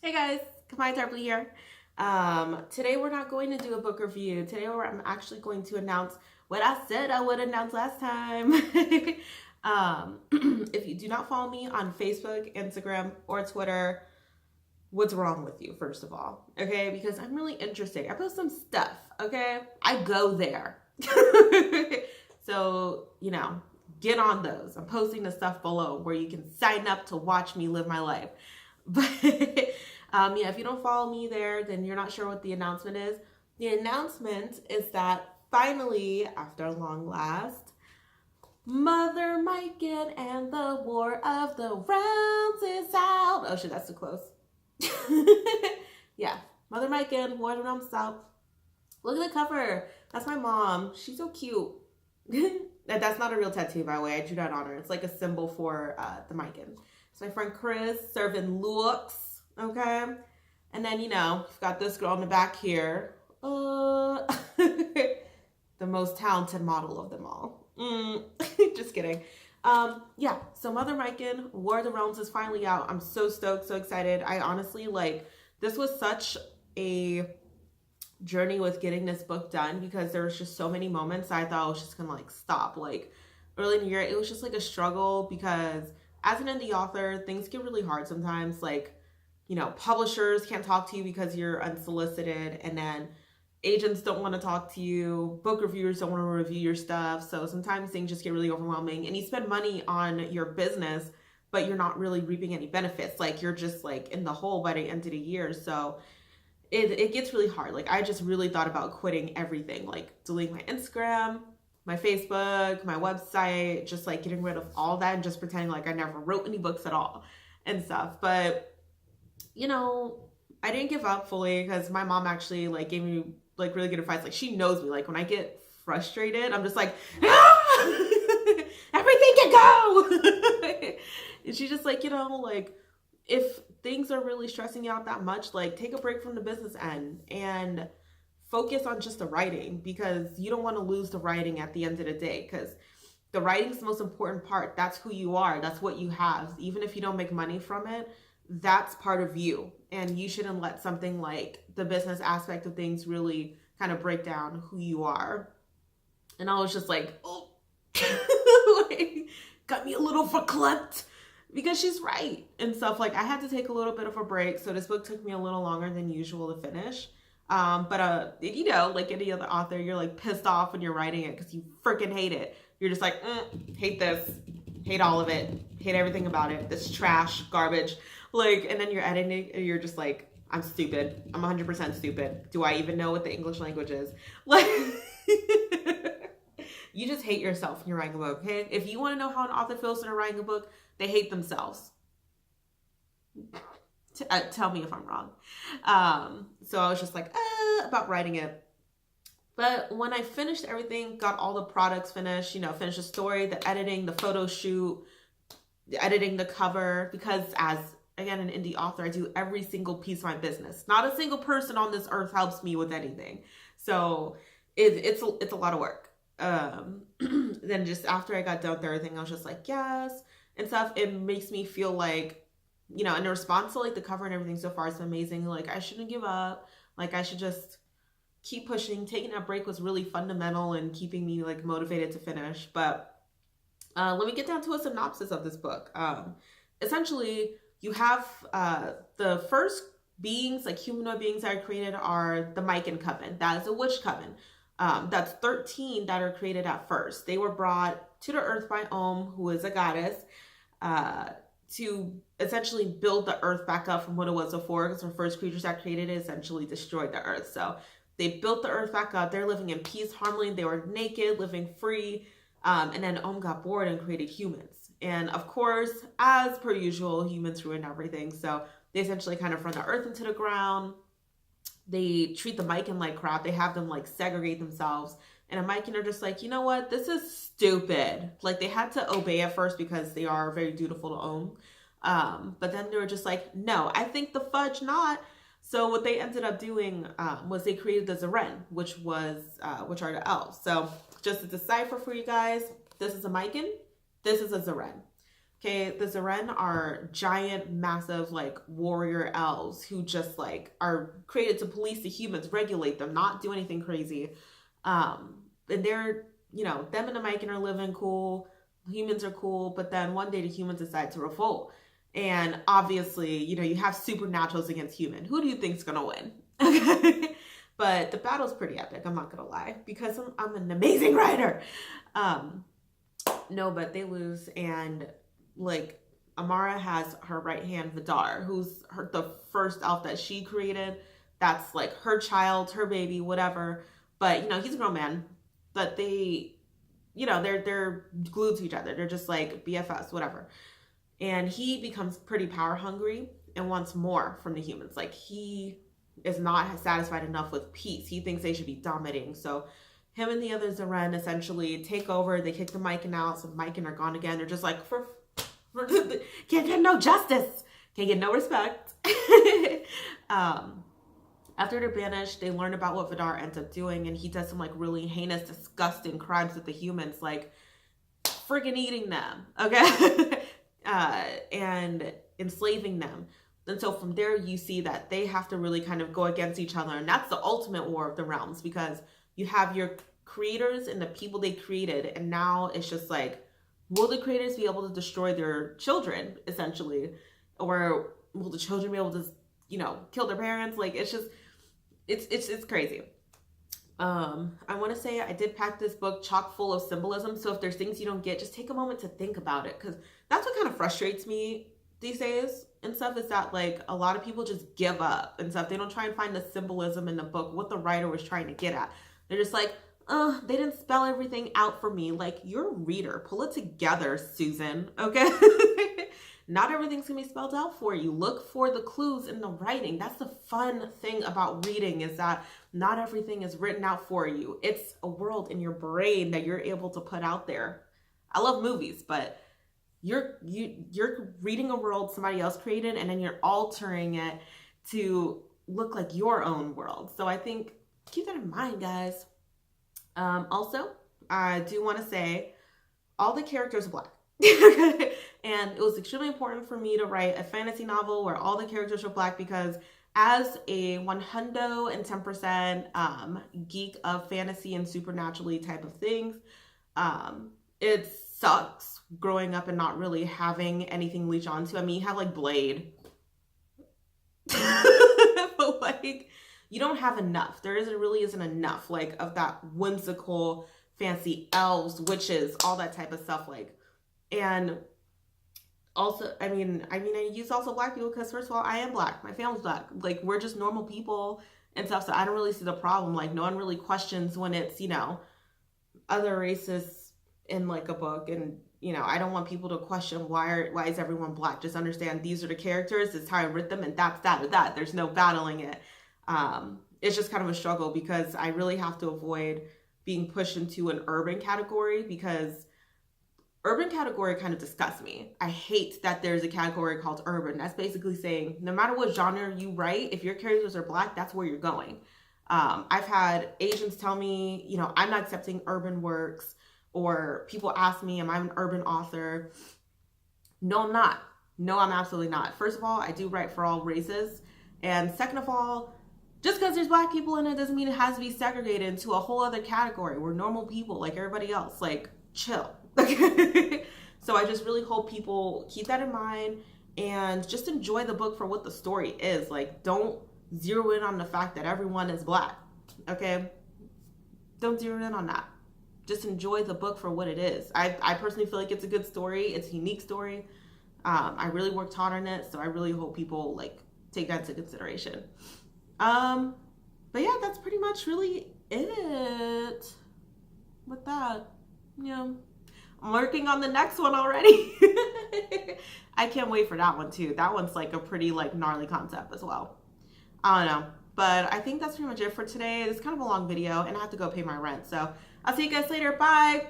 Hey guys, Kamaya Tarpley here. Today we're not going to do a book review. Today I'm actually going to announce what I said I would announce last time. If you do not follow me on Facebook, Instagram, or Twitter, what's wrong with you, first of all? Okay, because I'm really interesting. I post some stuff, okay? I go there. So, get on those. I'm posting the stuff below where you can sign up to watch me live my life. But yeah, if you don't follow me there, then you're not sure what the announcement is. The announcement is that finally, after long last, Mother Maiken and the War of the Realms is out. Oh shit, that's too close. Yeah, Mother Maiken, War of the Realms is out. Look at the cover. That's my mom. She's so cute. That's not a real tattoo, by the way. I drew that on her. It's like a symbol for the Maiken. It's my friend Chris serving looks, okay? And then, you've got this girl in the back here. The most talented model of them all. Just kidding. Yeah, so Mother Maiken, War of the Realms is finally out. I'm so stoked, so excited. I honestly, this was such a journey with getting this book done because there was just so many moments I thought I was just gonna stop. Early in the year, it was just a struggle because as an indie author, things get really hard sometimes. Publishers can't talk to you because you're unsolicited, and then agents don't want to talk to you. Book reviewers don't want to review your stuff. So sometimes things just get really overwhelming, and you spend money on your business, but you're not really reaping any benefits. You're just in the hole by the end of the year. So it gets really hard. I just really thought about quitting everything, deleting my Instagram, my Facebook, my website, just getting rid of all that and just pretending I never wrote any books at all and stuff. But, I didn't give up fully because my mom actually gave me really good advice. She knows me. When I get frustrated, I'm just ah! Everything can go. And she's just if things are really stressing you out that much, take a break from the business end and focus on just the writing, because you don't want to lose the writing at the end of the day, because the writing's the most important part. That's who you are. That's what you have. Even if you don't make money from it, that's part of you. And you shouldn't let something like the business aspect of things really kind of break down who you are. And I was just oh, got me a little verklempt. Because she's right and stuff. I had to take a little bit of a break. So this book took me a little longer than usual to finish. But any other author, you're pissed off when you're writing it because you freaking hate it. You're just hate this, hate all of it, hate everything about it. This trash, garbage. And then you're editing it and you're just I'm stupid. I'm 100% stupid. Do I even know what the English language is? You just hate yourself when you're writing a book, okay? If you want to know how an author feels when they're writing a book, they hate themselves. Tell me if I'm wrong. So I was just about writing it. But when I finished everything, got all the products finished, finished the story, the editing, the photo shoot, the editing, the cover, because as, again, an indie author, I do every single piece of my business. Not a single person on this earth helps me with anything. So it's a lot of work. Then just after I got done with everything, I was just yes and stuff. It makes me feel and the response to the cover and everything so far is amazing. I shouldn't give up. I should just keep pushing. Taking that break was really fundamental in keeping me motivated to finish. But let me get down to a synopsis of this book. Essentially, you have the first beings, humanoid beings that are created, are the Maiken coven. That is a witch coven. That's 13 that are created at first. They were brought to the earth by who is a goddess, to essentially build the earth back up from what it was before, because the first creatures that created it essentially destroyed the earth. So they built the earth back up. They're living in peace, harmony. They were naked, living free. And then got bored and created humans. And of course, as per usual, humans ruin everything. So they essentially kind of run the earth into the ground. They treat the Maiken like crap. They have them segregate themselves. And the Maiken are just you know what? This is stupid. They had to obey at first because they are very dutiful to but then they were just no, I think the fudge not. So what they ended up doing was they created the Zeren, which are the elves. So just to decipher for you guys, this is a Maiken, this is a Zeren. Okay, the Zeren are giant, massive, like, warrior elves who just, like, are created to police the humans, regulate them, not do anything crazy. And they're, you know, them and the Maiken are living cool. Humans are cool, but then one day the humans decide to revolt. And obviously, you know, you have supernaturals against human. Who do you think's gonna win? Okay. But the battle's pretty epic, I'm not gonna lie, because I'm an amazing writer. No, but they lose, and like Amara has her right hand Vidar, who's the first elf that she created. That's like her child, her baby, whatever. But you know, he's a grown man. But they, you know, they're glued to each other. They're just like BFFs, whatever. And he becomes pretty power hungry and wants more from the humans. Like, he is not satisfied enough with peace. He thinks they should be dominating. So him and the other Zeren essentially take over. They kick the Maiken out. So the Maiken are gone again. They're just like, can't get no justice. Can't get no respect. After they're banished, they learn about what Vidar ends up doing. And he does some like really heinous, disgusting crimes with the humans. Like freaking eating them. Okay. And enslaving them. And so from there, you see that they have to really kind of go against each other. And that's the ultimate war of the realms, because you have your creators and the people they created. And now it's just like, will the creators be able to destroy their children, essentially? Or will the children be able to, you know, kill their parents? Like, it's just, it's crazy. I want to say I did pack this book chock full of symbolism. So if there's things you don't get, just take a moment to think about it. Because that's what kind of frustrates me these days and stuff, is that like a lot of people just give up and stuff. They don't try and find the symbolism in the book, what the writer was trying to get at. They're just like, they didn't spell everything out for me. Like, you're a reader. Pull it together, Susan. Okay? Not everything's gonna be spelled out for you. Look for the clues in the writing. That's the fun thing about reading, is that not everything is written out for you. It's a world in your brain that you're able to put out there. I love movies, but you're reading a world somebody else created, and then you're altering it to look like your own world. So I think keep that in mind, guys. Also, I do want to say all the characters are Black. And it was extremely important for me to write a fantasy novel where all the characters are Black, because as a 110% geek of fantasy and supernaturally type of things, it sucks growing up and not really having anything leech onto. I mean, you have like Blade, but like you don't have enough. Really isn't enough like of that whimsical fancy elves, witches, all that type of stuff. Like, and also, I mean, I use also Black people because first of all, I am Black. My family's Black. Like, we're just normal people and stuff. So I don't really see the problem. Like, no one really questions when it's, you know, other races in like a book. And, you know, I don't want people to question why is everyone Black? Just understand these are the characters. This is how I wrote them, and that's that or that. There's no battling it. It's just kind of a struggle because I really have to avoid being pushed into an urban category, because urban category kind of disgusts me. I hate that there's a category called urban. That's basically saying no matter what genre you write, if your characters are Black, that's where you're going. I've had agents tell me, you know, I'm not accepting urban works, or people ask me, am I an urban author? No, I'm not. No, I'm absolutely not. First of all, I do write for all races. And second of all, just because there's Black people in it doesn't mean it has to be segregated into a whole other category. We're normal people like everybody else. Like, chill. So I just really hope people keep that in mind and just enjoy the book for what the story is. Like, don't zero in on the fact that everyone is Black. Okay? Don't zero in on that. Just enjoy the book for what it is. I personally feel like it's a good story. It's a unique story. I really worked hard on it, so I really hope people like take that into consideration. But yeah, that's pretty much really it with that. Yeah. I'm working on the next one already. I can't wait for that one too. That one's like a pretty like gnarly concept as well. I don't know. But I think that's pretty much it for today. It's kind of a long video and I have to go pay my rent. So I'll see you guys later. Bye.